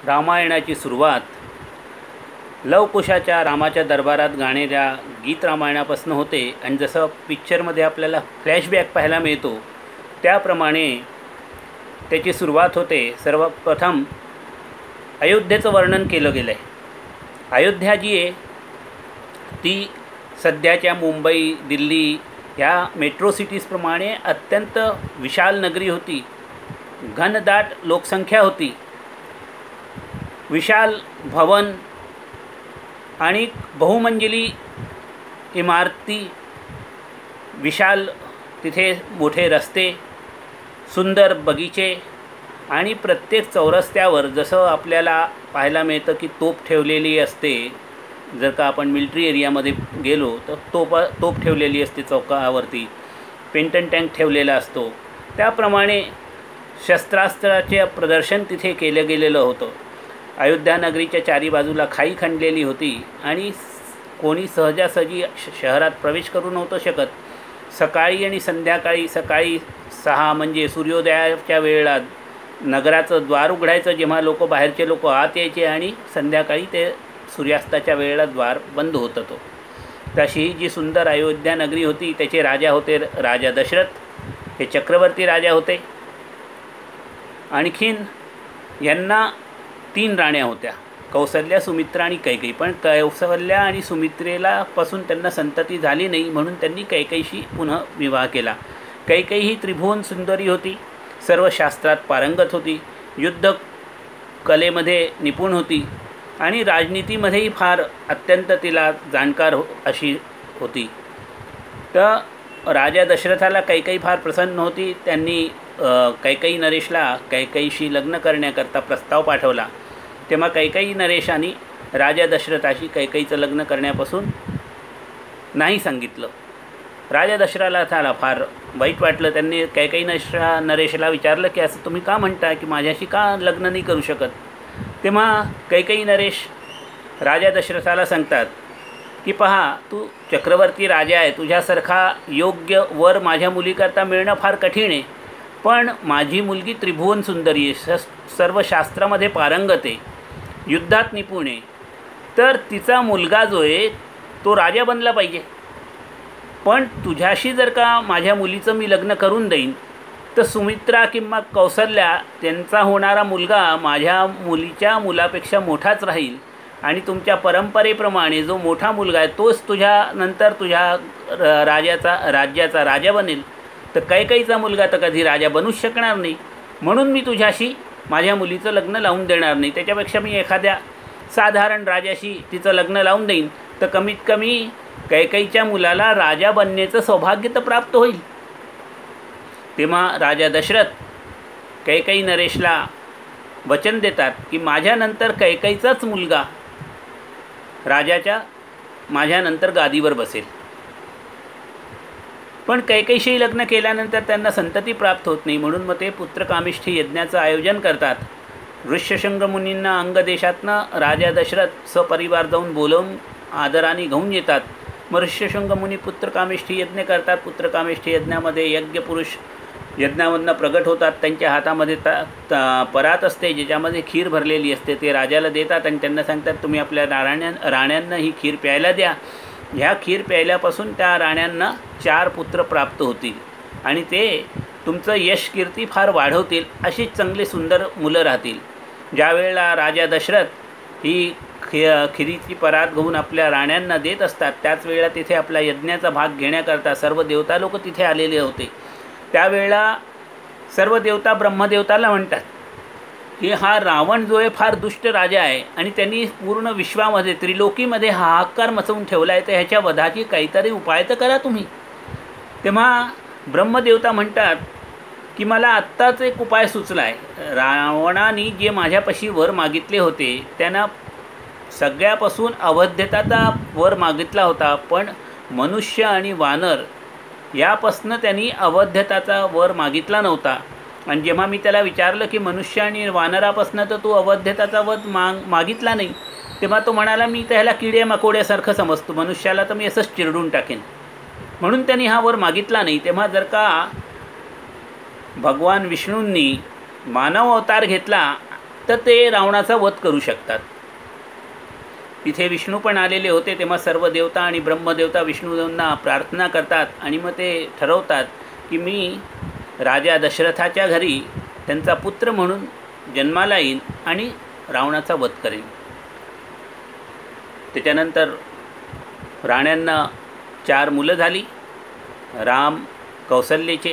रामायणाची सुरुवात लवकुशाच्या रामाच्या दरबारात गाणाऱ्या गीत रामायणापासून होते आणि जसं पिक्चरमध्ये आपल्याला फ्लॅशबॅक पाहायला मिळतो त्याप्रमाणे त्याची सुरुवात होते. सर्वप्रथम अयोध्येचं वर्णन केलं गेलं आहे. अयोध्या जी आहे ती सध्याच्या मुंबई, दिल्ली ह्या मेट्रो सिटीजप्रमाणे अत्यंत विशाल नगरी होती. घनदाट लोकसंख्या होती. विशाल भवन आणि बहुमंजिली इमारती, विशाल तिथे मोठे रस्ते, सुंदर बगीचे आणि प्रत्येक चौरस्त्यावर जसं आपल्याला पाहायला मिळतं की तोफ ठेवलेली असते. जर का आपण मिलिटरी एरियामध्ये गेलो तर तोफ ठेवलेली असते चौकावरती, पेंटन टँक ठेवलेला असतो. त्याप्रमाणे शस्त्रास्त्राचे प्रदर्शन तिथे केलं गेलेलं होतं. अयोध्या नगरीच्या चारी बाजूला खाई खणलेली होती आणि कोणी सहजासहजी शहरात प्रवेश करू नव्हतं शकत. सकाळी आणि संध्याकाळी, सकाळी 6 म्हणजे सूर्योदयाच्या वेळेला नगराचं द्वार उघडायचं, जेव्हा बाहेरचे लोक आत यायचे, आणि संध्याकाळी ते सूर्यास्ताच्या वेळेला द्वार बंद होतं. तशी ही जी सुंदर अयोध्या नगरी होती त्याचे राजा होते राजा दशरथ. हे चक्रवर्ती राजा होते. आणखीन यांना 3 राण्या होत्या, कौसल्या, सुमित्रा आणि कैकेयी. पण कौसल्या आणि सुमित्रेला पासून त्यांना संतती झाली नाही, म्हणून त्यांनी कैकेयीशी पुन्हा विवाह केला. कैकेयी ही त्रिभुवन सुंदरी होती, सर्व शास्त्रात पारंगत होती, युद्ध कलेमध्ये निपुण होती आणि राजनीतीमध्येही फार अत्यंत तिला जाणकार अशी होती. तर राजा दशरथाला कैकेयी फार प्रसन्न होती. त्यांनी कैकेयी नरेशला कैकेयीशी लग्न करण्याकरता प्रस्ताव पाठवला. तेव्हा कैकेयी नरेशाने राजा दशरथाशी कैकेयीचं लग्न करण्यापासून नाही सांगितलं. राजा दशरथाला फार वाईट वाटलं. त्यांनी कैकेयी नरेशला विचारलं की असं तुम्ही का म्हणता की माझ्याशी का लग्न नाही करू शकत. तेव्हा कैकेयी नरेश राजा दशरथाला सांगतात की पहा, तू चक्रवर्ती राजा आहे, तुझ्यासारखा योग्य वर माझ्या मुलीकरता मिळणं फार कठीण आहे. पण माझी मुलगी त्रिभुवन सुंदरी आहे, सर्व शास्त्रामध्ये पारंगत आहे, युद्धात निपुण आहे, तर तिचा मुलगा जो आहे तो राजा बनला पाहिजे. पण तुझ्याशी जर का माझ्या मुलीचं मी लग्न करून देईन तर सुमित्रा किंवा कौसल्या त्यांचा होणारा मुलगा माझ्या मुलीच्या मुलापेक्षा मोठाच राहील आणि तुमच्या परंपरेप्रमाणे जो मोठा मुलगा आहे तोच तुझ्यानंतर तुझ्या राज्याचा राजा बनेल. तर कैकेयीचा मुलगा तर कधी राजा बनूच शकणार नाही. म्हणून मी तुझ्याशी माझ्या मुलीचं लग्न लावून देणार नाही. त्याच्यापेक्षा मी एखाद्या साधारण राजाशी तिचं लग्न लावून देईन, तर कमीत कमी कैकेयीच्या मुलाला राजा बनण्याचं सौभाग्य तर प्राप्त होईल. तेव्हा राजा दशरथ कैकेयी नरेशला वचन देतात की माझ्यानंतर कैकेयीचाच मुलगा माझ्यानंतर गादीवर बसेल. पण कैकेयीशी लग्न केल्यानंतर त्यांना संतती प्राप्त होत नाही. म्हणून मग ते पुत्रकामिष्ठी यज्ञाचं आयोजन करतात. ऋष्यशृंग मुनींना अंगदेशातनं राजा दशरथ सपरिवार जाऊन बोलवून आदराने घेऊन येतात. मग ऋष्यशृंग मुनी पुत्रकामिष्ठी यज्ञ करतात. पुत्रकामिष्ठी यज्ञामध्ये यज्ञपुरुष यज्ञामधनं प्रगट होतात. त्यांच्या हातामध्ये परात असते ज्याच्यामध्ये खीर भरलेली असते. ते राजाला देतात आणि त्यांना सांगतात तुम्ही आपल्या राण्यांना ही खीर प्यायला द्या. ह्या खीर प्यायल्यापासून त्या राण्यांना 4 पुत्र प्राप्त होतील आणि ते तुमचं यश कीर्ती फार वाढवतील, अशी चांगले सुंदर मुलं राहतील. ज्यावेळेला राजा दशरथ ही खिरीची परात घेऊन आपल्या राण्यांना देत असतात त्याच वेळेला तिथे आपला यज्ञाचा भाग घेण्याकरता सर्व देवता लोक तिथे आलेले होते. त्यावेळेला सर्व देवता ब्रह्मदेवताला म्हणतात की हा रावण जो आहे फार दुष्ट राजा आहे आणि त्यांनी पूर्ण विश्वामध्ये त्रिलोकीमध्ये हाहाकार मचवून ठेवला आहे, तर ह्याच्या वधाची काहीतरी उपाय तर करा तुम्ही. तेव्हा ब्रह्मदेवता म्हणतात की मला आत्ताच एक उपाय सुचला आहे. रावणाने जे माझ्यापाशी वर मागितले होते त्यांना सगळ्यापासून अवध्यताचा वर मागितला होता, पण मनुष्य आणि वानर यापासून त्यांनी अवध्यताचा वर मागितला नव्हता. आणि जेव्हा मी त्याला विचारलं की मनुष्य आणि वानरापासून तर तू अवध्यताचा वध मागितला नाही, तेव्हा तो म्हणाला मी त्याला किड्या मकोड्यासारखं समजतो, मनुष्याला तर मी असंच चिरडून टाकेन, म्हणून त्यांनी हा वर मागितला नाही. तेव्हा जर का भगवान विष्णूंनी मानव अवतार घेतला तर ते रावणाचा वध करू शकतात. तिथे विष्णू पण आलेले होते. तेव्हा सर्व देवता आणि ब्रह्मदेवता विष्णूंना प्रार्थना करतात आणि मग ते ठरवतात की मी राजा दशरथाच्या घरी त्यांचा पुत्र म्हणून जन्माला येईन आणि रावणाचा वध करेन. त्याच्यानंतर राण्यांना 4 मुलं झाली. राम कौसल्येचे,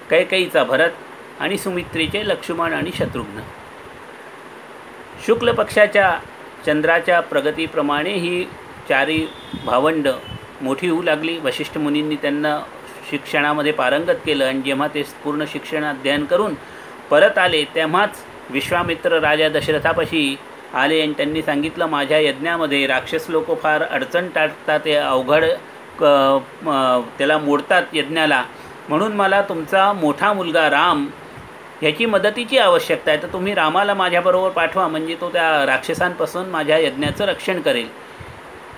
कैकेयीचा भरत आणि सुमित्रेचे लक्ष्मण आणि शत्रुघ्न. शुक्ल पक्षाच्या चंद्राच्या प्रगतीप्रमाणे ही 4ही भावंड मोठी होऊ लागली. वशिष्ठ मुनींनी त्यांना शिक्षणामध्ये पारंगत केलं आणि जेव्हा ते पूर्ण शिक्षण अध्ययन करून परत आले तेव्हाच विश्वामित्र राजा दशरथापाशी आले आणि त्यांनी सांगितलं, माझ्या यज्ञामध्ये राक्षस लोक फार अडचण टाळतात, ते अवघड त्याला मोडतात यज्ञाला, म्हणून मला तुमचा मोठा मुलगा राम ह्याची मदतीची आवश्यकता आहे, तर तुम्ही रामाला माझ्याबरोबर पाठवा, म्हणजे तो त्या राक्षसांपासून माझ्या यज्ञाचं रक्षण करेल.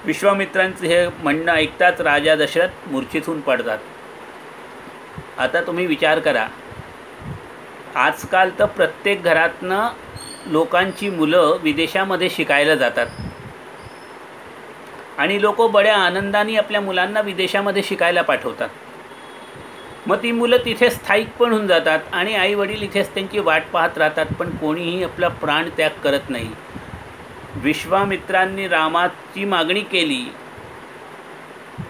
विश्वामित्रांचे हे म्हणणं ऐकताच राजा दशरथ मूर्छित होऊन पडतात. आता तुम्ही विचार करा, आजकाल तर प्रत्येक घरातनं लोकांची मुलं विदेशामध्ये शिकायला जातात आणि लोक बड्या आनंदाने आपल्या मुलांना विदेशामध्ये शिकायला पाठवतात. मग ती मुलं तिथे स्थायिक पण होऊन जातात आणि आई वडील इथेच त्यांची वाट पाहत राहतात, पण कोणीही आपला प्राणत्याग करत नाही. विश्वामित्रांनी रामाची मागणी केली.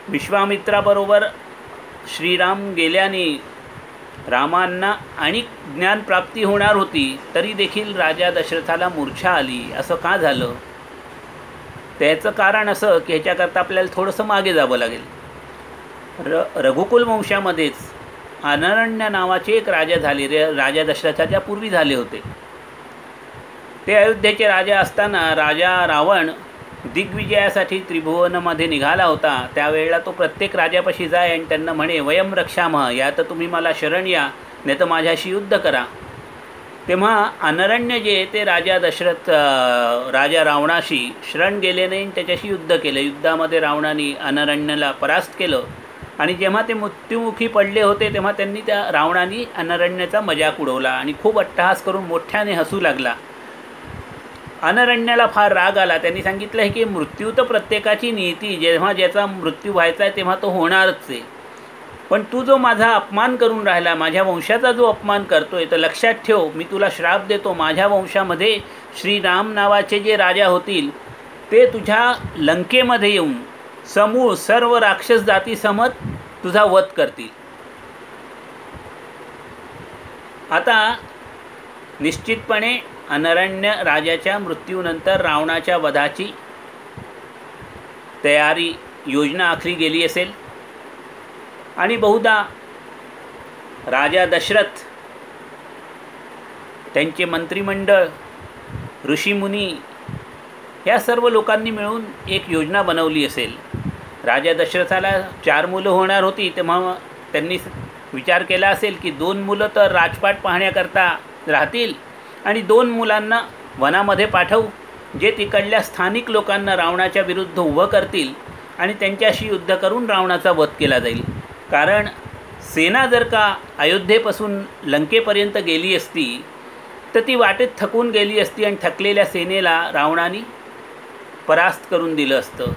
विश्वामित्राबरोबर श्रीराम गेल्याने रामांना आणि ज्ञानप्राप्ती होणार होती, तरी देखील राजा दशरथाला मूर्छा आली. असं का झालं? त्याचं कारण असं की ह्याच्याकरता आपल्याला थोडंसं मागे जावं लागेल. रघुकुल वंशामध्येच अनरण्य नावाचे एक राजा झाले. राजा दशरथाच्या पूर्वी झाले होते. ते अयोध्येचे राजा असताना राजा रावण दिग्विजयासाठी त्रिभुवनामध्ये निघाला होता. त्यावेळेला तो प्रत्येक राजापाशी जाय आणि त्यांना म्हणे, वयम रक्षामः, या तर तुम्ही मला शरण या, नाही तर माझ्याशी युद्ध करा. तेव्हा अनरण्य जे ते राजा रावणाशी शरण गेले नाही आणि त्याच्याशी युद्ध केलं. युद्धामध्ये रावणाने अनरण्याला परास्त केलं आणि जेव्हा ते मृत्युमुखी पडले होते तेव्हा त्यांनी त्या रावणाने अनरण्याचा मजाक उडवला आणि खूप अट्टहास करून मोठ्याने हसू लागला. अनरण्याला फार राग आला. त्यांनी सांगितलं आहे की मृत्यू तर प्रत्येकाची नियती, जेव्हा ज्याचा मृत्यू व्हायचा आहे तेव्हा तो होणारच आहे, पण तू जो माझा अपमान करून राहिला, माझ्या वंशाचा जो अपमान करतोय, तर लक्षात ठेव, मी तुला श्राप देतो, माझ्या वंशामध्ये श्रीराम नावाचे जे राजा होतील ते तुझ्या लंकेमध्ये येऊन समूळ सर्व राक्षस जाती समत तुझा वध करतील. आता निश्चितपणे अनरण्य राजाच्या मृत्यूनंतर रावणाच्या वधाची तयारी योजना आखली गेली असेल आणि बहुधा राजा दशरथ, त्यांचे मंत्रिमंडळ, ऋषीमुनी या सर्व लोकांनी मिळून एक योजना बनवली असेल. राजा दशरथाला 4 मुलं होणार होती, तेव्हा त्यांनी विचार केला असेल की 2 मुलं तर राजपाट पाहण्याकरता राहतील आणि 2 मुलांना वनामध्ये पाठवू, जे तिकडल्या स्थानिक लोकांना रावणाच्या विरुद्ध उभं करतील आणि त्यांच्याशी युद्ध करून रावणाचा वध केला जाईल. कारण सेना जर का अयोध्येपासून लंकेपर्यंत गेली असती तर ती वाटेत थकून गेली असती आणि थकलेल्या सेनेला रावणाने परास्त करून दिलं असतं.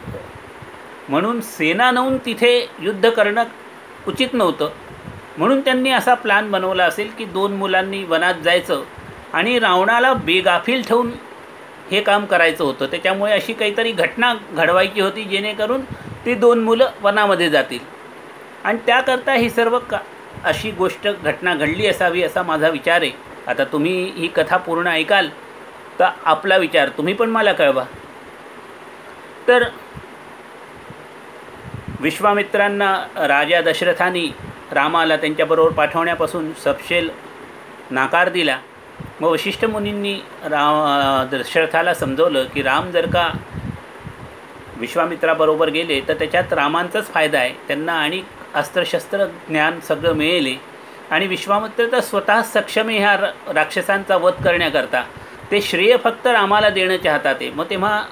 म्हणून सेना नेऊन तिथे युद्ध करणं उचित नव्हतं. म्हणून त्यांनी असा प्लॅन बनवला असेल की 2 मुलांनी वनात जायचं आणि रावणाला बेगाफील ठेवून हे काम करायचं होतं. त्याच्यामुळे अशी काहीतरी घटना घडवायची होती जेणेकरून ती 2 मुलं वनामध्ये जातील आणि त्याकरता ही सर्व अशी घटना घडली असावी असा माझा विचार आहे. आता तुम्ही ही कथा पूर्ण ऐकाल तर आपला विचार तुम्ही पण मला कळवा. तर विश्वामित्रांना राजा दशरथांनी रामाला त्यांच्याबरोबर पाठवण्यापासून सपशेल नाकार दिला. मग वशिष्ठ मुनींनी दशरथाला समजवलं की राम जर का विश्वामित्राबरोबर गेले तर त्याच्यात रामांचाच फायदा आहे, त्यांना आणि अस्त्रशस्त्र ज्ञान सगळं मिळेल आणि विश्वामित्र तर स्वतः सक्षम आहे ह्या राक्षसांचा वध करण्याकरता. ते श्रेय फक्त रामाला देणं चाहतात आहे. मग तेव्हा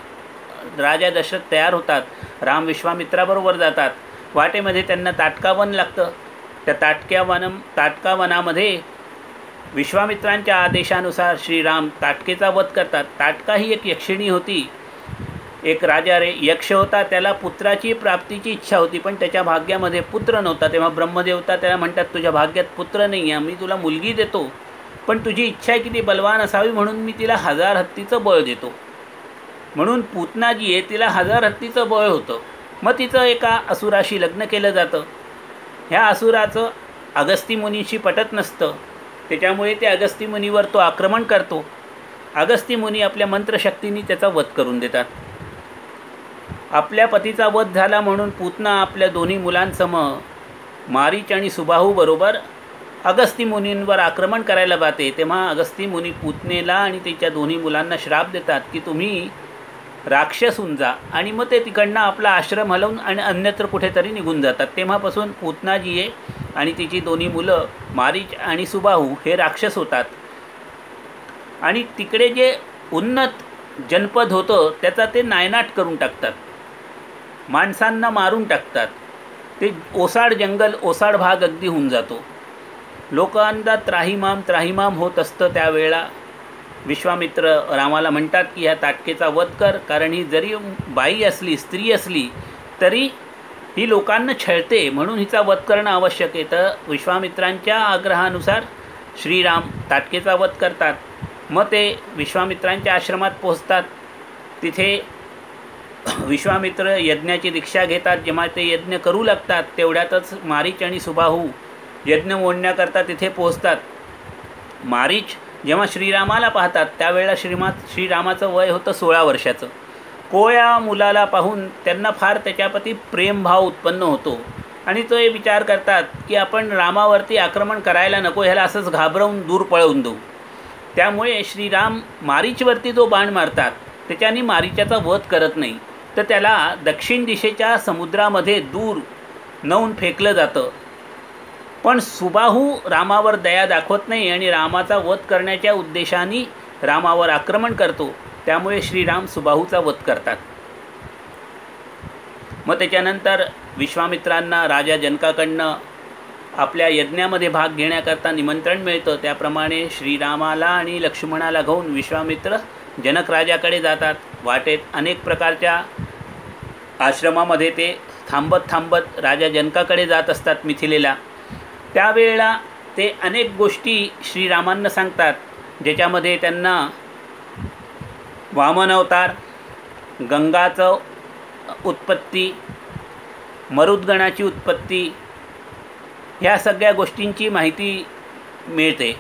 राजा दशरथ तयार होतात. राम विश्वामित्राबरोबर जातात. वाटेमध्ये त्यांना ताटका वन लागतं. त्या ताटका वनामध्ये विश्वामित्रांच्या आदेशानुसार श्रीराम ताटकेचा वध करतात. ताटका ही एक यक्षिणी होती. एक राजा यक्ष होता. त्याला पुत्राची प्राप्तीची इच्छा होती, पण त्याच्या भाग्यामध्ये पुत्र नव्हता. तेव्हा ब्रह्मदेवता त्याला म्हणतात, तुझ्या भाग्यात पुत्र नाही आहे, मी तुला मुलगी देतो, पण तुझी इच्छा आहे की ती बलवान असावी, म्हणून मी तिला 1000 हत्तीचं बळ देतो. म्हणून पूतना जी आहे तिला 1000 हत्तीचं बळ होतं. मग तिचं एका असुराशी लग्न केलं जातं. ह्या असुराचं अगस्ती मुनीशी पटत नसतं. त्याच्यामुळे ते अगस्ती मुनीवर तो आक्रमण करतो. अगस्ती मुनी आपल्या मंत्रशक्तीने त्याचा वध करून देतात. आपल्या पतीचा वध झाला म्हणून पूतना आपल्या दोन्ही मुलांसम मारीच आणि सुबाहू बरोबर अगस्ती मुनींवर आक्रमण करायला जाते. तेव्हा अगस्ती मुनी पूतनेला आणि तिच्या दोन्ही मुलांना श्राप देतात की तुम्ही राक्षस होऊन जा. आणि मग ते तिकडनं आपला आश्रम हलवून आणि अन्यत्र कुठेतरी निघून जातात. तेव्हापासून पूतना जी आहे आणि तिची दोन्ही मुलं मारीच आणि सुबाहू हे राक्षस होतात. आणि तिकडे जे उन्नत जनपद होतं त्याचा ते नायनाट करून टाकतात. माणसांना मारून टाकतात. ते ओसाड जंगल, ओसाड भाग अगदी होऊन जातो. लोकांना त्राहिमाम होत असतं. त्यावेळेला विश्वामित्र रामाला म्हणतात की ह्या ताटकेचा वध कर, कारण ही जरी बाई असली, स्त्री असली, तरी ही लोकांना छळते, म्हणून हिचा वध करणं आवश्यक आहे. तर विश्वामित्रांच्या आग्रहानुसार श्रीराम ताटकेचा वध करतात. मग ते विश्वामित्रांच्या आश्रमात पोहोचतात. तिथे विश्वामित्र यज्ञाची दीक्षा घेतात. जेव्हा ते यज्ञ करू लागतात तेवढ्यातच मारीच आणि सुबाहू यज्ञ मोडण्याकरता तिथे पोहोचतात. मारीच जेव्हा श्रीरामाला पाहतात त्यावेळेला श्रीरामाचं वय होतं 16 वर्षाचं. कोया मुलाला पाहून त्यांना फार त्याच्याप्रती प्रेमभाव उत्पन्न होतो आणि ते विचार करतात की आपण रामावरती आक्रमण करायला नको, ह्याला असंच घाबरवून दूर पळवून देऊ. त्यामुळे श्रीराम मारीचवरती जो बाण मारतात त्याच्याने मारीच्याचा वध करत नाही, तर त्याला दक्षिण दिशेच्या समुद्रामध्ये दूर नेऊन फेकलं जातं. पण सुबाहू रामावर दया दाखवत नाही आणि रामाचा वध करण्याच्या उद्देशाने रामावर आक्रमण करतो. त्यामुळे श्रीराम सुबाहूचा वध करतात. मग त्याच्यानंतर विश्वामित्रांना राजा जनकाकडनं आपल्या यज्ञामध्ये भाग घेण्याकरता निमंत्रण मिळतं. त्याप्रमाणे श्रीरामाला आणि लक्ष्मणाला घेऊन विश्वामित्र जनक राजाकडे जातात. वाटेत अनेक प्रकारच्या आश्रमामध्ये ते थांबत राजा जनकाकडे जात असतात मिथिलेला. त्यावेळेला ते अनेक गोष्टी श्रीरामांना सांगतात, ज्याच्यामध्ये त्यांना वामन अवतार, गंगाचं उत्पत्ती, मरुद्गणाची उत्पत्ती, ह्या सगळ्या गोष्टींची माहिती मिळते.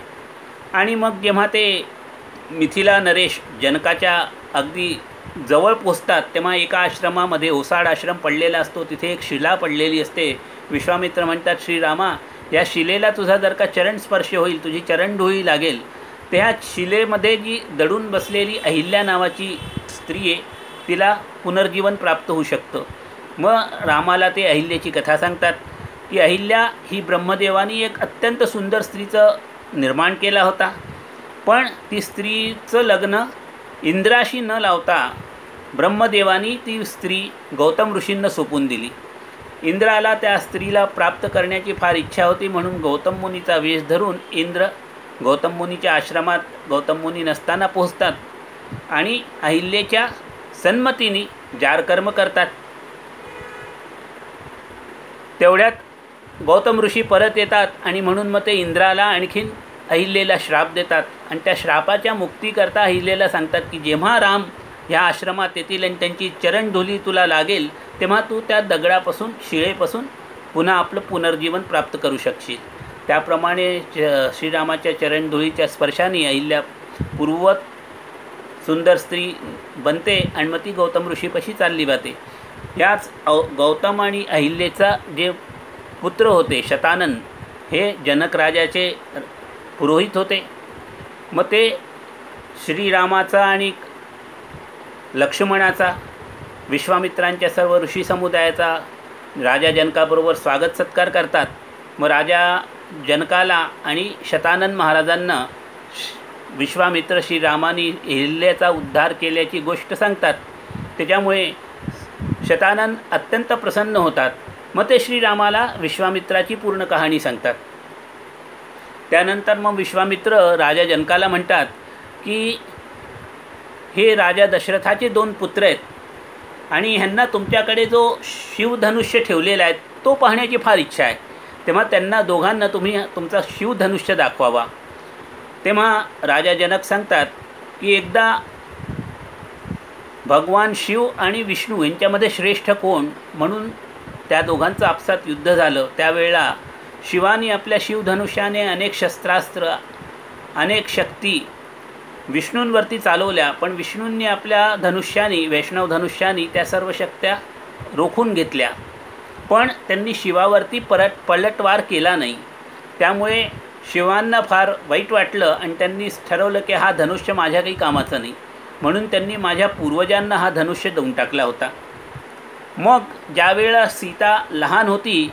आणि मग जेव्हा ते मिथिला नरेश जनकाच्या अगदी जवळ पोचतात तेव्हा एका आश्रमामध्ये ओसाड आश्रम पडलेला असतो. तिथे एक शिला पडलेली असते. विश्वामित्र म्हणतात, श्रीरामा, या शिलेला तुझा जर का चरण स्पर्श होईल, तुझी चरणधुळी लागेल, त्या शिलेमध्ये जी दडून बसलेली अहिल्या नावाची स्त्री आहे तिला पुनर्जीवन प्राप्त होऊ शकतं. मग रामाला ते अहिल्याची कथा सांगतात की अहिल्या ही ब्रह्मदेवानी एक अत्यंत सुंदर स्त्रीचं निर्माण केला होता, पण ती स्त्रीचं लग्न इंद्राशी न लावता ब्रह्मदेवानी ती स्त्री गौतम ऋषींना सोपून दिली. इंद्राला त्या स्त्रीला प्राप्त करण्याची फार इच्छा होती, म्हणून गौतम मुनीचा वेश धरून इंद्र गौतम मुनीच्या आश्रमात गौतम मुनी नसताना पोहोचतात आणि अहिल्याच्या सन्मतीने जारकर्म करतात. तेवढ्यात गौतम ऋषी परत येतात आणि म्हणून मग ते इंद्राला आणखीन अहिल्याला श्राप देतात आणि त्या श्रापाच्या मुक्तीकरता अहिल्याला सांगतात की जेव्हा राम ह्या आश्रमात येतील आणि त्यांची चरणधुली तुला लागेल तेव्हा तू त्या दगडापासून, शिळेपासून पुन्हा आपलं पुनर्जीवन प्राप्त करू शकशील. त्याप्रमाणे श्रीरामाच्या चरणधुळीच्या स्पर्शाने अहिल्या पूर्ववत सुंदर स्त्री बनते आणि मग ती गौतम ऋषीपाशी चालली जाते. याच गौतम आणि अहिल्याचा जे पुत्र होते शतानन, हे जनक राजाचे पुरोहित होते. मग ते श्रीरामाचा आणि लक्ष्मणाचा, विश्वामित्रांच्या सर्व ऋषी समुदायाचा राजा जनकाबरोबर स्वागत सत्कार करतात. मग राजा जनकाला आणि शतानन महाराजांना विश्वामित्र श्रीरामाने अहिल्याचा उद्धार केल्याची गोष्ट सांगतात. त्याच्यामुळे शतानन अत्यंत प्रसन्न होतात. मग ते श्रीरामाला विश्वामित्राची पूर्ण कहाणी सांगतात. त्यानंतर मग विश्वामित्र राजा जनकाला म्हणतात की हे राजा दशरथाचे 2 पुत्र आहेत आणि ह्यांना तुमच्याकडे जो शिवधनुष्य ठेवलेला आहे तो पाहण्याची फार इच्छा आहे. तेव्हा त्यांना दोघांना तुम्ही तुमचा शिवधनुष्य दाखवावा. तेव्हा राजा जनक सांगतात की एकदा भगवान शिव आणि विष्णू यांच्यामध्ये श्रेष्ठ कोण म्हणून त्या दोघांचं आपसात युद्ध झालं. त्यावेळेला शिवाने आपल्या शिवधनुष्याने अनेक शस्त्रास्त्र अनेक शक्ती विष्णूंवरती चालवल्या, पण विष्णूंनी आपल्या धनुष्याने वैष्णव धनुष्याने त्या सर्व शक्त्या रोखून घेतल्या, पण त्यांनी शिवावरती पलटवार केला नाही. त्यामुळे शिवांना फार वाईट वाटलं आणि त्यांनी ठरवलं की हा धनुष्य माझ्या काही कामाचं नाही, म्हणून त्यांनी माझ्या पूर्वजांना हा धनुष्य देऊन टाकला होता. मग ज्यावेळेला सीता लहान होती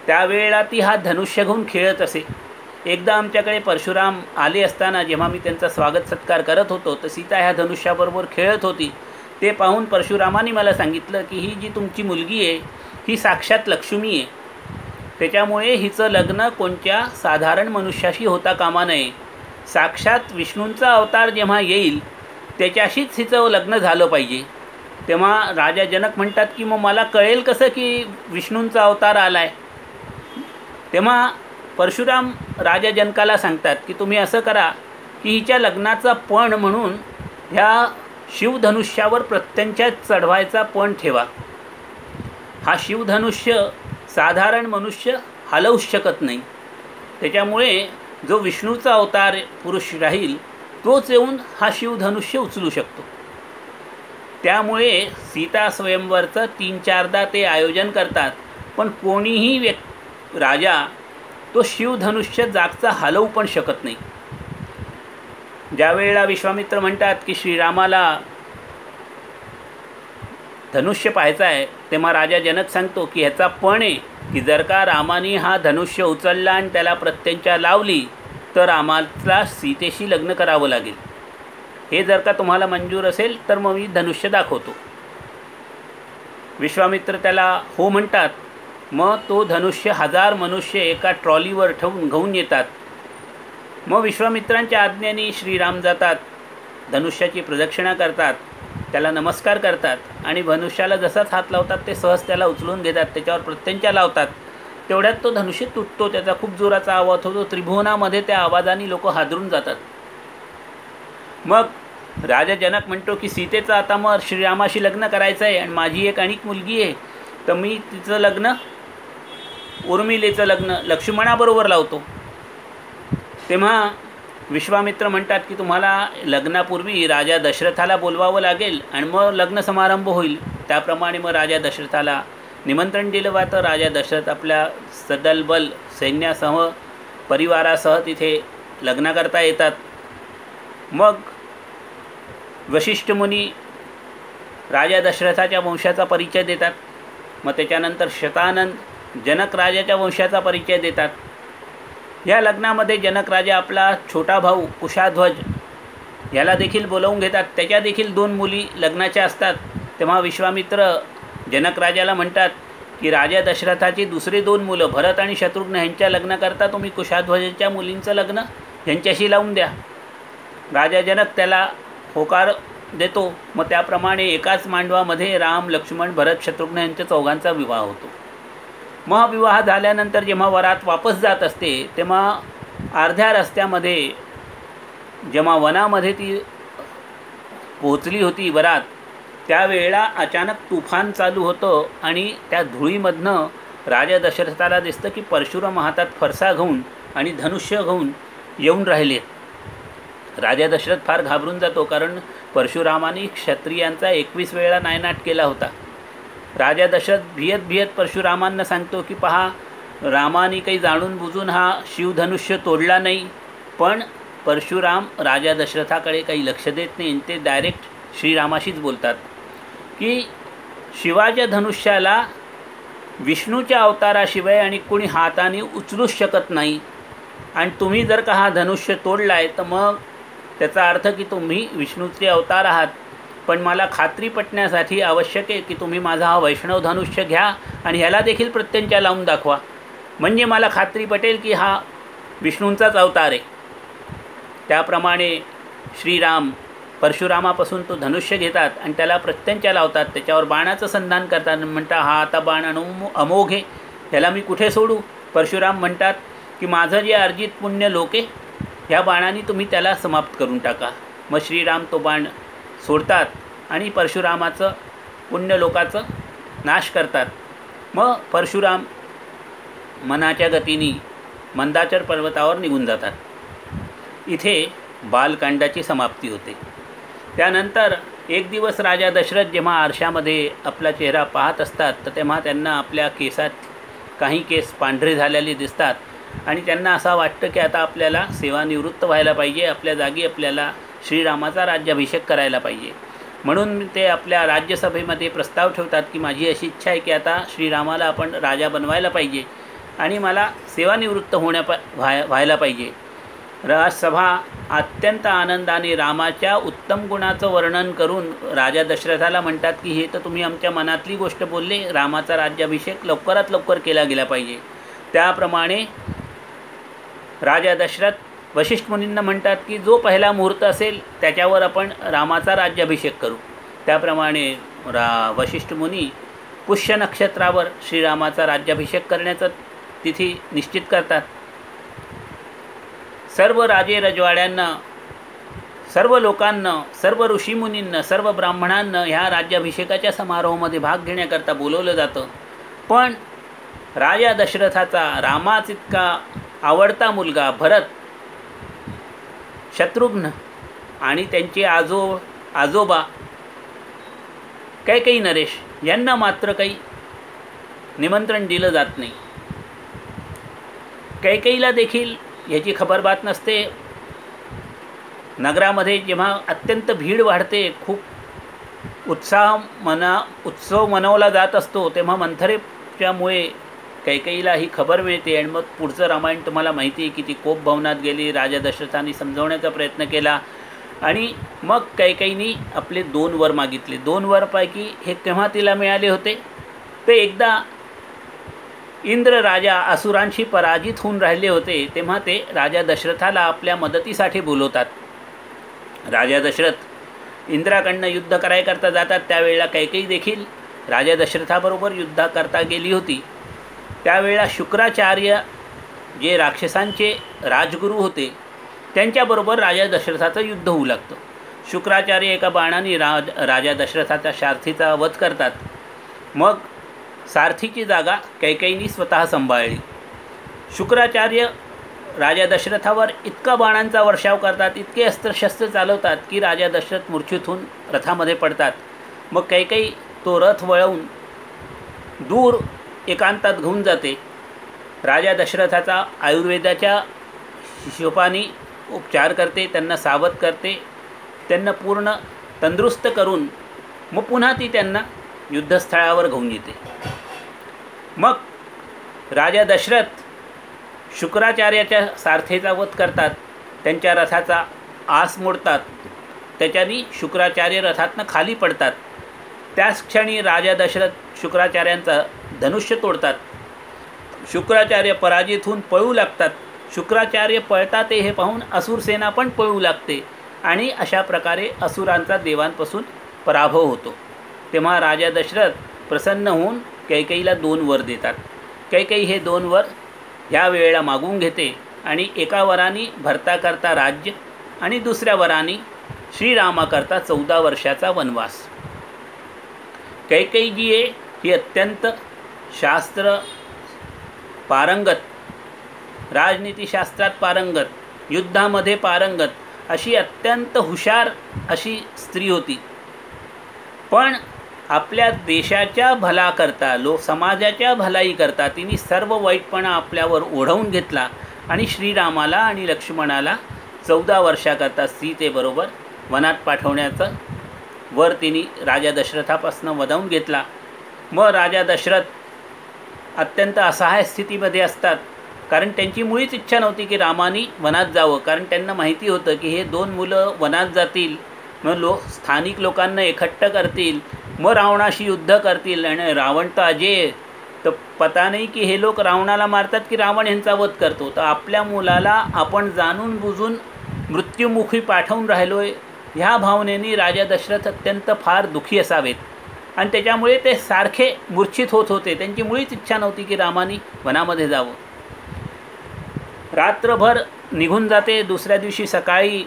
त्यावेळेला ती हा धनुष्य घेऊन खेळत असे. एकदा आमच्याकडे परशुराम आले असताना जेव्हा मी त्यांचा स्वागत सत्कार करत होतो तर सीता ह्या धनुष्याबरोबर खेळत होती. ते पाहून परशुरामाने मला सांगितलं की ही जी तुमची मुलगी आहे ही साक्षात लक्ष्मी आहे, त्याच्यामुळे हिचं लग्न कोणत्या साधारण मनुष्याशी होता कामा नये. साक्षात विष्णूंचा अवतार जेव्हा येईल त्याच्याशीच हिचं लग्न झालं पाहिजे. तेव्हा राजा जनक म्हणतात की मग मला कळेल कसं की विष्णूंचा अवतार आला आहे. तेव्हा परशुराम राजा जनकाला सांगतात की तुम्ही असं करा की हिच्या लग्नाचा पण म्हणून ह्या शिवधनुष्यावर प्रत्यंच्या चढवायचा पण ठेवा. हा शिवधनुष्य साधारण मनुष्य हलवूच शकत नाही, त्याच्यामुळे जो विष्णूचा अवतार पुरुष राहील तोच येऊन हा शिवधनुष्य उचलू शकतो. त्यामुळे सीता स्वयंवरचं 3-4दा ते आयोजन करतात, पण कोणीही राजा तो शिवधनुष्य जागचा हलवू पण शकत नाही. ज्यावेळेला विश्वामित्र म्हणतात की श्रीरामाला धनुष्य पाहायचा आहे तेव्हा राजा जनक सांगतो की ह्याचा पण आहे की जर का रामाने हा धनुष्य उचलला आणि त्याला प्रत्यंचा लावली तर आम्हाला सीतेशी लग्न करावं लागेल. हे जर का तुम्हाला मंजूर असेल तर मग मी धनुष्य दाखवतो. विश्वामित्र त्याला हो म्हणतात. मग तो धनुष्य 1000 मनुष्य एका ट्रॉलीवर ठेवून घेऊन येतात. मग विश्वामित्रांच्या आज्ञेने श्रीराम जातात, धनुष्याची प्रदक्षिणा करतात, त्याला नमस्कार करतात आणि धनुष्याला जसाच हात लावतात ते सहज त्याला उचलून घेतात, त्याच्यावर प्रत्यंचा लावतात. तेवढ्यात तो धनुष्य तुटतो, त्याचा खूप जोराचा आवाज होतो. त्रिभुवनामध्ये त्या आवाजाने लोक हादरून जातात. मग राजा जनक म्हणतो की सीतेचं आता मग श्रीरामाशी लग्न करायचं आहे आणि माझी एक आणिक मुलगी आहे, तर मी तिचं लग्न उर्मिलेचं लग्न लक्ष्मणाबरोबर लावतो. तेव्हा विश्वामित्र म्हणतात की तुम्हाला लग्नापूर्वी राजा दशरथाला बोलवावं लागेल आणि मग लग्न समारंभ होईल. त्याप्रमाणे मग राजा दशरथाला निमंत्रण दिलं जातं. राजा दशरथ आपल्या सदलबल सैन्यासह परिवारासह तिथे लग्न करता येतात. मग वशिष्ठ मुनी राजा दशरथाच्या वंशाचा परिचय देतात. मग त्याच्यानंतर शतानंद जनक राजाच्या वंशाचा परिचय देतात. या लग्नामध्ये जनक राजा आपला छोटा भाऊ कुशाध्वज याला देखील बोलावून घेतात. त्याच्या देखील 2 मुली लग्नाच्या असतात. तेव्हा विश्वामित्र जनक राजाला म्हणतात की राजा दशरथाची दुसरे 2 मुलं भरत आणि शत्रुघ्न यांच्या लग्नाकरता तुम्ही कुशाध्वजाच्या मुलींचं लग्न यांच्याशी लावून द्या. राजा जनक त्याला होकार देतो. मग त्याप्रमाणे एकाच मांडवामध्ये राम, लक्ष्मण, भरत, शत्रुघ्न यांच्या 4घांचा विवाह होतो. मग हा विवाह झाल्यानंतर जेव्हा वरात वापस जात असते तेव्हा अर्ध्या रस्त्यामध्ये जेव्हा वनामध्ये ती पोहोचली होती वरात, त्यावेळेला अचानक तुफान चालू होतं आणि त्या धुळीमधनं राजा दशरथाला दिसतं की परशुराम हातात फरसा घेऊन आणि धनुष्य घेऊन येऊन राहिले. राजा दशरथ फार घाबरून जातो, कारण परशुरामाने क्षत्रियांचा 21 वेळा नायनाट केला होता. राजा दशरथ भियत परशुरामांना सांगतो की पहा, रामाने काही जाणून बुजून हा शिवधनुष्य तोडला नाही, पण परशुराम राजा दशरथाकडे काही लक्ष देत नाही. ते डायरेक्ट श्रीरामाशीच बोलतात की शिवाच्या धनुष्याला विष्णूच्या अवताराशिवाय आणि कोणी हाताने उचलूच शकत नाही, आणि तुम्ही जर का हा धनुष्य तोडला आहे तर मग त्याचा अर्थ की तुम्ही विष्णूचे अवतार आहात. पण मला खात्री पटण्यासाठी आवश्यक आहे की तुम्ही माझा हा वैष्णव धनुष्य घ्या आणि ह्याला देखील प्रत्यंचा लावून दाखवा, म्हणजे मला खात्री पटेल की हा विष्णूंचाच अवतार आहे. त्याप्रमाणे श्रीराम परशुरामापासून तो धनुष्य घेतात आणि त्याला प्रत्यंच्या लावतात, त्याच्यावर बाणाचं संधान करतात. म्हणतात हा आता बाण अमोघ आहे, ह्याला मी कुठे सोडू. परशुराम म्हणतात की माझं जे अर्जित पुण्य लोक आहे, ह्या बाणाने तुम्ही त्याला समाप्त करून टाका. मग श्रीराम तो बाण सोडतात आणि परशुरामाचं पुण्य लोकाचं नाश करतात. मग परशुराम मनाच्या गतीने मंदाचर पर्वतावर निघून जातात. इथे बालकांडाची समाप्ती होते. त्यानंतर एक दिवस राजा दशरथ जेव्हा आरशामध्ये आपला चेहरा पाहत असतात, तर तेव्हा त्यांना आपल्या केसात काही केस पांढरे झालेले दिसतात आणि त्यांना असं वाटतं की आता आपल्याला सेवानिवृत्त व्हायला पाहिजे, आपल्या जागी आपल्याला श्रीरामाचा राज्याभिषेक करायला पाहिजे. म्हणून ते आपल्या राज्यसभेमध्ये प्रस्ताव ठेवतात की माझी अशी इच्छा आहे की आता श्रीरामाला आपण राजा बनवायला पाहिजे आणि मला सेवानिवृत्त व्हायला पाहिजे. राजसभा अत्यंत आनंदाने रामाच्या उत्तम गुणाचं वर्णन करून राजा दशरथाला म्हणतात की हे तर तुम्ही आमच्या मनातली गोष्ट बोलले, रामाचा राज्याभिषेक लवकरात लवकर केला गेला पाहिजे. त्याप्रमाणे राजा दशरथ वशिष्ठ मुनींना म्हणतात की जो पहिला मुहूर्त असेल त्याच्यावर आपण रामाचा राज्याभिषेक करू. त्याप्रमाणे वशिष्ठ मुनी पुष्य नक्षत्रावर श्रीरामाचा राज्याभिषेक करण्याचं तिथी निश्चित करतात. सर्व राजे रजवाड्यांना, सर्व लोकांना, सर्व ऋषीमुनींना, सर्व ब्राह्मणांना ह्या राज्याभिषेकाच्या समारोहामध्ये भाग घेण्याकरता बोलवलं जातं. पण राजा दशरथाचा रामाच इतका आवडता मुलगा भरत, शत्रुघ्न आणि त्यांचे आजोबा कैकेयी नरेश यांना मात्र काही निमंत्रण दिलं जात नाही. कैकेयीला देखील याची खबरबात नसते. नगरामध्ये जेव्हा अत्यंत भीड वाढते, खूप उत्सव मनवला जात असतो, तेव्हा मंथरेच्यामुळे कैकेयीला ही खबर मिळते आणि मग पुढचं रामायण तुम्हाला माहिती आहे की ती कोप भवनात गेली. राजा दशरथांनी समजवण्याचा प्रयत्न केला आणि मग कैकेयीने आपले 2 वर मागितले. 2 वरपैकी हे केव्हा तिला मिळाले होते, ते एकदा इंद्र राजा असुरांशी पराजित होऊन राहिले होते, तेव्हा ते राजा दशरथाला आपल्या मदतीसाठी बोलवतात. राजा दशरथ इंद्राकडनं युद्ध करायकरता जातात. त्यावेळेला कैकेयी देखील राजा दशरथाबरोबर युद्ध करता गेली होती. त्यावेळेला शुक्राचार्य जे राक्षसांचे राजगुरू होते, त्यांच्याबरोबर राजा दशरथाचं युद्ध होऊ लागतं. शुक्राचार्य एका बाणाने राजा दशरथाच्या सारथीचा वध करतात. मग सारथीची जागा कैकेयीने स्वतः सांभाळली. शुक्राचार्य राजा दशरथावर इतका बाणांचा वर्षाव करतात, इतके अस्त्रशस्त्र चालवतात की राजा दशरथ मूर्छित होऊन रथामध्ये पडतात. मग कैकेयी तो रथ वळवून दूर एकांतात घेऊन जाते. राजा दशरथाचा आयुर्वेदाच्या हिशोबाने उपचार करते, त्यांना सावध करते, त्यांना पूर्ण तंदुरुस्त करून मग पुन्हा ती त्यांना युद्धस्थळावर घेऊन येते. मग राजा दशरथ शुक्राचार्याच्या सारथीचा वध करतात, त्यांच्या रथाचा आस मोडतात, त्याच्यानी शुक्राचार्य रथातनं खाली पडतात. त्याच क्षणी राजा दशरथ शुक्राचार्यांचा धनुष्य तोडतात. शुक्राचार्य पराजित होऊन पळू लागतात. शुक्राचार्य पळतात हे पाहून असुरसेना पण पळू लागते आणि अशा प्रकारे असुरांचा देवांपासून पराभव होतो. तेव्हा राजा दशरथ प्रसन्न होऊन कैकेयीला 2 वर देतात. कैकेयी हे 2 वर ह्या वेळेला मागून घेते आणि एका वराने भरताकरता राज्य आणि दुसऱ्या वराने श्रीरामाकरता 14 वर्षाचा वनवास. कैकेयी जी आहे ही अत्यंत शास्त्र पारंगत, राजनीतिशास्त्रात पारंगत, युद्धामध्ये पारंगत अशी अत्यंत हुशार अशी स्त्री होती. पण आपल्या देशाच्या भलाकरता, समाजाच्या भलाईकरता तिने सर्व वाईटपणा आपल्यावर ओढवून घेतला आणि श्रीरामाला आणि लक्ष्मणाला 14 वर्षाकरता सीतेबरोबर वनात पाठवण्याचं वर तिने राजा दशरथापासून वधावून घेतला. मग राजा दशरथ अत्यंत असहाय स्थितीमध्ये असतात, कारण त्यांची मुळीच इच्छा नव्हती की रामाने वनात जावं, कारण त्यांना माहिती होतं की हे 2 मुलं वनात जातील, मग स्थानिक लोकांना एकट्ठ करतील, मग रावणाशी युद्ध करतील आणि रावण तर अजेय, तर पता नाही की हे लोक रावणाला मारतात की रावण यांचा वध करतो. तर आपल्या मुलाला आपण जाणून बुजून मृत्युमुखी पाठवून राहिलो आहे ह्या भावनेने राजा दशरथ अत्यंत फार दुःखी असावेत. आणि त्याच्यामुळे ते सारखे मूर्छित होत होते. त्यांची मुळीच इच्छा नव्हती की रामाने वनामध्ये जावं. रात्रभर निघून जाते. दुसऱ्या दिवशी सकाळी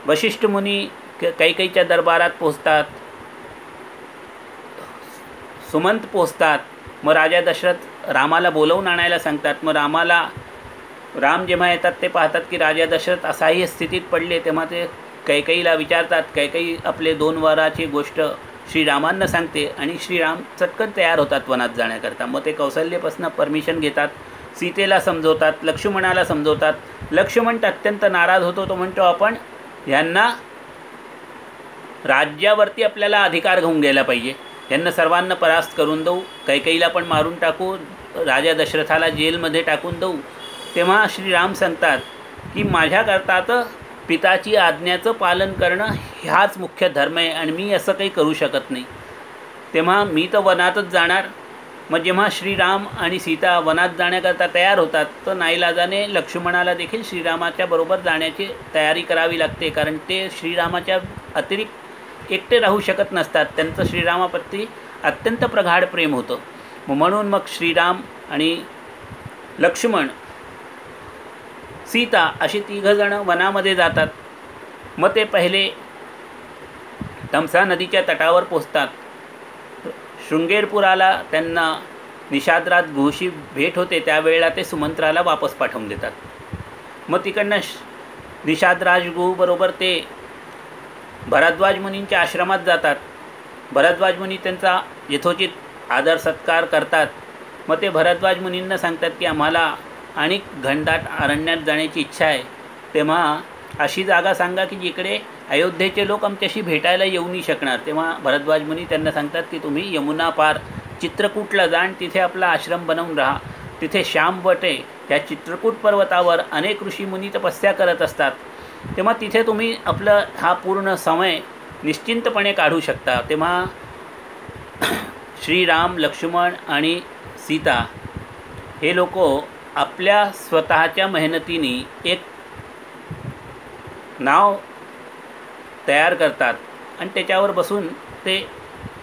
वशिष्ठ मुनी कैकेयीच्या दरबारात पोचतात. सुमंत पोचतात. मग राजा दशरथ रामाला बोलवून आणायला सांगतात. मग राम जेव्हा येतात ते पाहतात की राजा दशरथ असाही स्थितीत पडले. तेव्हा ते कैकेयीला विचारतात. कैकेयी आपले 2 वराची गोष्ट श्रीरामांना सांगते आणि श्रीराम चटकन तयार होतात वनात जाण्याकरता. मग ते कौसल्येपासून परमिशन घेतात. सीतेला समजवतात, लक्ष्मणाला समजवतात. लक्ष्मण अत्यंत नाराज होतो. तो म्हणतो आपण ह्यांना राज्यावरती आपल्याला अधिकार घेऊन गेला पाहिजे. यांना सर्वांना परास्त करून देऊ. कैकेयीला पण मारून टाकू. राजा दशरथाला जेलमध्ये टाकून देऊ. तेव्हा श्रीराम सांगतात की माझ्याकरता तर पिताची आज्ञेचं पालन करणं हाच मुख्य धर्म आहे आणि मी असं काही करू शकत नाही. तेव्हा मी तर वनातच जाणार. मग जेव्हा श्रीराम आणि सीता वनात जाण्याकरता तयार होतात तर नाईलाजाने लक्ष्मणाला देखील श्रीरामाच्या बरोबर जाण्याची तयारी करावी लागते. कारण ते श्रीरामाच्या अतिरिक्त एकटे राहू शकत नसतात. त्यांचं श्रीरामाप्रती अत्यंत प्रगाढ प्रेम होतं. म्हणून मग श्रीराम आणि लक्ष्मण, सीता अशी 3 जणं वनामध्ये जातात. मग ते पहिले तमसा नदीच्या तटावर पोचतात. शृंगेरपुराला त्यांना निषादराज गुहशी भेट होते. त्यावेळेला ते सुमंत्राला वापस पाठवून देतात. मग तिकडनं निषादराज गुहबरोबर ते भरद्वाज मुनींच्या आश्रमात जातात. भरद्वाज मुनी त्यांचा यथोचित आदर सत्कार करतात. मग ते भरद्वाज मुनींना सांगतात की आम्हाला आणि घनदाट अरण्यात जाण्याची इच्छा आहे. तेव्हा अशी जागा सांगा की जिकडे अयोध्येचे लोक आमच्याशी भेटायला येऊ नाही शकणार. तेव्हा भरद्वाज मुनी त्यांना सांगतात की तुम्ही यमुना पार चित्रकूटला जा आणि तिथे आपला आश्रम बनवून राहा. तिथे श्यामवट आहे. त्या चित्रकूट पर्वतावर अनेक ऋषीमुनी तपस्या करत असतात. तेव्हा तिथे तुम्ही आपलं हा पूर्ण समय निश्चिंतपणे काढू शकता. तेव्हा श्रीराम, लक्ष्मण आणि सीता हे लोक आपल्या स्वतःच्या मेहनतीने एक नाव तयार करतात आणि त्याच्यावर बसून ते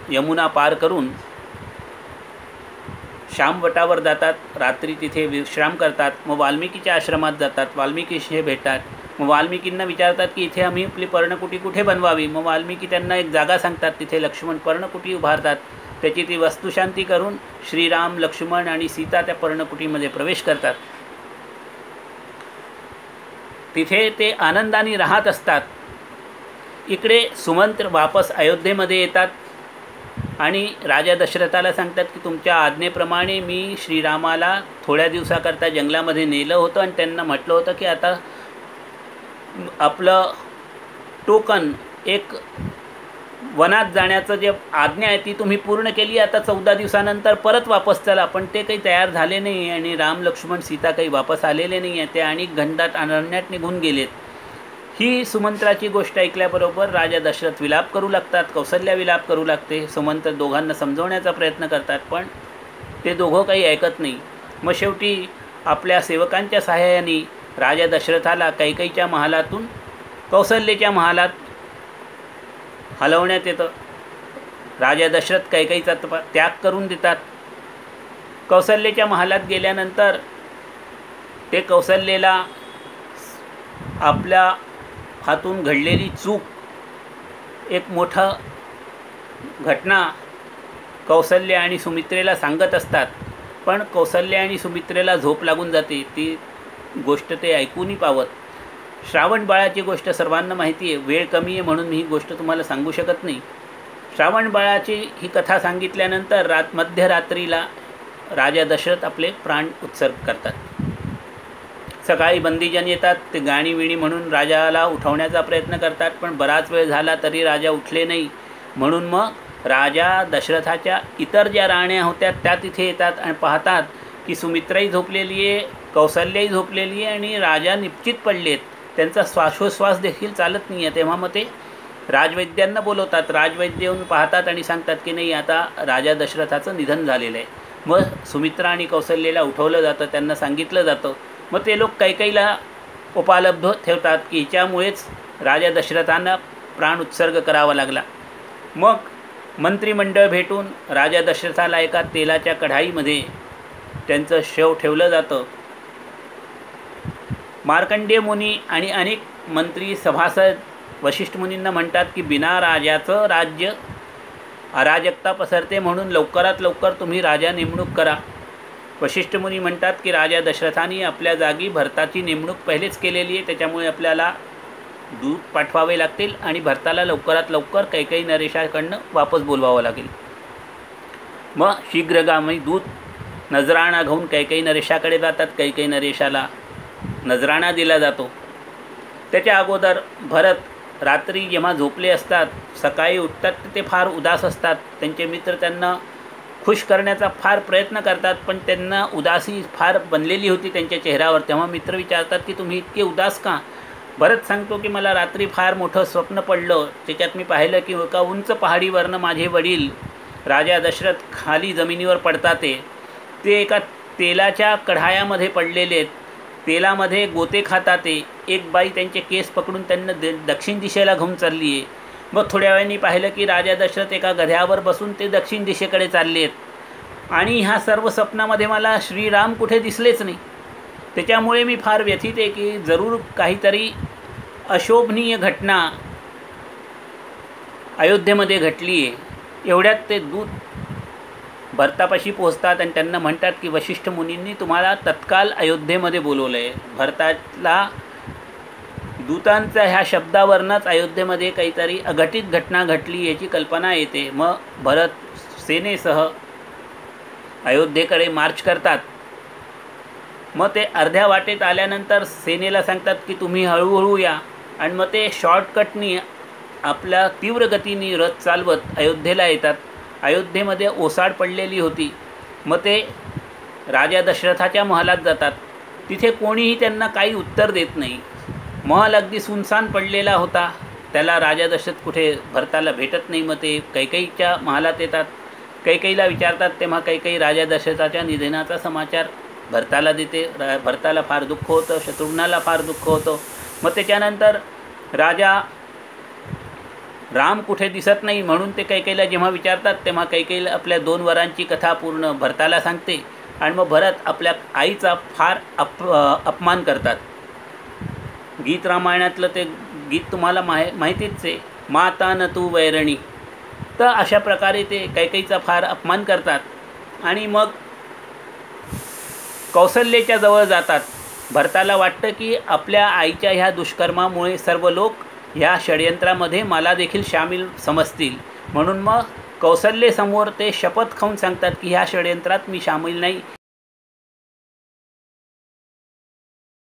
यमुना पार करून श्यामवटावर जातात. रात्री तिथे विश्राम करतात. मग वाल्मिकीच्या आश्रमात जातात. वाल्मिकीशी भेटतात. मग वाल्मिकींना विचारतात की इथे आम्ही आपली पर्णकुटी कुठे बनवावी. मग वाल्मिकी त्यांना एक जागा सांगतात. तिथे लक्ष्मण पर्णकुटी उभारतात. त्याची ती वस्तुशांती करून श्रीराम, लक्ष्मण आणि सीता त्या पर्णकुटीमध्ये प्रवेश करतात. तिथे ते आनंदाने राहत असतात. इकडे सुमंत्र वापस अयोध्येमध्ये येतात आणि राजा दशरथाला सांगतात की तुमच्या आज्ञेप्रमाणे मी श्रीरामाला थोड्या दिवसाकरता जंगलामध्ये नेलं होतं आणि त्यांना म्हटलं होतं की आता आपलं टोकन एक वनात जाण्याचं जे आज्ञा आहे ती तुम्ही पूर्ण केली. आता 14 दिवसानंतर परत वापस चला. पण ते काही तयार झाले नाही आणि राम, लक्ष्मण, सीता काही वापस आलेले नाही आहे. ते आणि घनदाट अरण्यात निघून गेलेत. ही सुमंत्राची गोष्ट ऐकल्याबरोबर राजा दशरथ विलाप करू लागतात. कौसल्या विलाप करू लागते. सुमंत्र दोघांना समजवण्याचा प्रयत्न करतात पण ते दोघं काही ऐकत नाही. मग शेवटी आपल्या सेवकांच्या सहाय्याने राजा दशरथाला कैकेयीच्या महालातून कौसल्याच्या महालात हलवण्यात येतं. राजा दशरथ कैकेयीचा त्याग करून देतात. कौसल्याच्या महालात गेल्यानंतर ते कौसल्याला आपल्या हातून घडलेली चूक, एक मोठा घटना कौसल्या आणि सुमित्रेला सांगत असतात. पण कौसल्या आणि सुमित्रेला झोप लागून जाते. ती गोष्ट ते ऐकू नाही पावत. श्रावण बाळाची गोष्ट सर्वांना माहिती आहे. वेळ कमी आहे म्हणून मी ही गोष्ट तुम्हाला सांगू शकत नाही. श्रावण बाळाची ही कथा सांगितल्यानंतर मध्यरात्रीला राजा दशरथ आपले प्राण उत्सर्ग करतात. सकाळी बंदीजन येतात. ते गाणी म्हणून राजाला उठवण्याचा प्रयत्न करतात पण बराच वेळ झाला तरी राजा उठले नाही. म्हणून मग राजा दशरथाच्या इतर ज्या राण्या होत्या त्या तिथे येतात आणि पाहतात की सुमित्राही झोपलेली आहे, कौसल्याही झोपलेली आहे आणि राजा निश्चित पडलेत. त्यांचा श्वासोश्वास देखील चालत नाही आहे. तेव्हा मग ते राजवैद्यांना बोलवतात. राजवैद्य येऊन पाहतात आणि सांगतात की नाही आता राजा दशरथाचं निधन झालेलं आहे. मग सुमित्रा आणि कौसल्याला उठवलं जातं, त्यांना सांगितलं जातं. मग ते लोक कैकेयीला उपलब्ध ठेवतात की हिच्यामुळेच राजा दशरथांना प्राण उत्सर्ग करावा लागला. मग मंत्रिमंडळ भेटून राजा दशरथाला एका तेलाच्या कढाईमध्ये त्यांचं शव ठेवलं जातं. मार्कंडेय मुनी आणि अनेक मंत्री सभासद वशिष्ठ मुनींना म्हणतात की बिना राजाचं राज्य अराजकता पसरते, म्हणून लवकरात लवकर तुम्ही राजा नेमणूक करा. वशिष्ठ मुनी म्हणतात की राजा दशरथांनी आपल्या जागी भरताची नेमणूक पहिलेच केलेली आहे, त्याच्यामुळे आपल्याला दूत पाठवावे लागतील आणि भरताला लवकरात लवकर कैकेयी नरेशाकडनं वापस बोलवावं लागेल. मग शीघ्रगामी दूत नजराणा घेऊन कैकेयी नरेशाकडे जातात. कैकेयी नरेशाला नजराणा दिला जातो. त्याच्या अगोदर भरत रात्री जेव्हा झोपले असतात, सकाळी उठतात ते फार उदास असतात. त्यांचे मित्र त्यांना खुश करण्याचा फार प्रयत्न करतात, पण त्यांना उदासी फार बनलेली होती त्यांच्या चेहऱ्यावर. तेव्हा मित्र विचारतात की तुम्ही इतके उदास का? भरत सांगतो की मला रात्री फार मोठं स्वप्न पडलं. त्याच्यात मी पाहिलं की एका उंच पहाडीवरनं माझे वडील राजा दशरथ खाली जमिनीवर पडतात. ते एका तेलाच्या कढायामध्ये पडलेले आहेत. तेलामध्ये गोते खातात. एक बाई त्यांचे केस पकडून त्यांना दक्षिण दिशेला घेऊन चालली आहे. मग थोड्या वेळाने पाहिलं की राजा दशरथ एका गध्यावर बसून ते दक्षिण दिशेकडे चालले आहेत. आणि ह्या सर्व स्वप्नामध्ये मला श्रीराम कुठे दिसलेच नाही. त्याच्यामुळे मी फार व्यथित आहे की जरूर काहीतरी अशोभनीय घटना अयोध्येमध्ये घडली आहे. एवढ्यात ते दूत भरतापाशी पोहोचतात आणि त्यांना म्हणतात की वशिष्ठ मुनींनी तुम्हाला तत्काल अयोध्येमध्ये बोलवलं आहे. भरताला दूतांच्या ह्या शब्दावरनंच अयोध्येमध्ये काहीतरी अघटित घटना घडली याची कल्पना येते. मग भरत सेनेसह अयोध्येकडे मार्च करतात. मग ते अर्ध्या वाटेत आल्यानंतर सेनेला सांगतात की तुम्ही हळूहळू या, आणि मग ते शॉर्टकटनी आपल्या तीव्र गतीने रथ चालवत अयोध्येला येतात. अयोध्येमध्ये ओसाड पडलेली होती. मग ते राजा दशरथाच्या महालात जातात. तिथे कोणीही त्यांना काही उत्तर देत नाही. महल अगदी सुनसान पडलेला होता. त्याला राजा दशरथ कुठे भरताला भेटत नाही. मग ते कैकेयीच्या महालात येतात. कैकेयीला विचारतात, तेव्हा कैकेयी राजा दशरथाच्या निधनाचा समाचार भरताला देते. भरताला फार दुःख होतं, शत्रुघ्नाला फार दुःख होतं. मग त्याच्यानंतर राजा राम कुठे दिसत नाही म्हणून ते कैकेयीला जेव्हा विचारतात, तेव्हा कैकेयीला आपल्या 2 वरांची कथा पूर्ण भरताला सांगते. आणि मग भरत आपल्या आईचा फार अपमान करतात. गीत रामायणातलं ते गीत तुम्हाला माहितीच आहे, माता न तू वैरणी. तर अशा प्रकारे ते कैकेयीचा फार अपमान करतात. आणि मग कौसल्याच्या जवळ जातात. भरताला वाटतं की आपल्या आईच्या ह्या दुष्कर्मामुळे सर्व लोक ह्या षडयंत्रामध्ये मला देखील सामील समजतील, म्हणून मग कौसल्यासमोर ते शपथ खाऊन सांगतात की ह्या षडयंत्रात मी सामील नाही.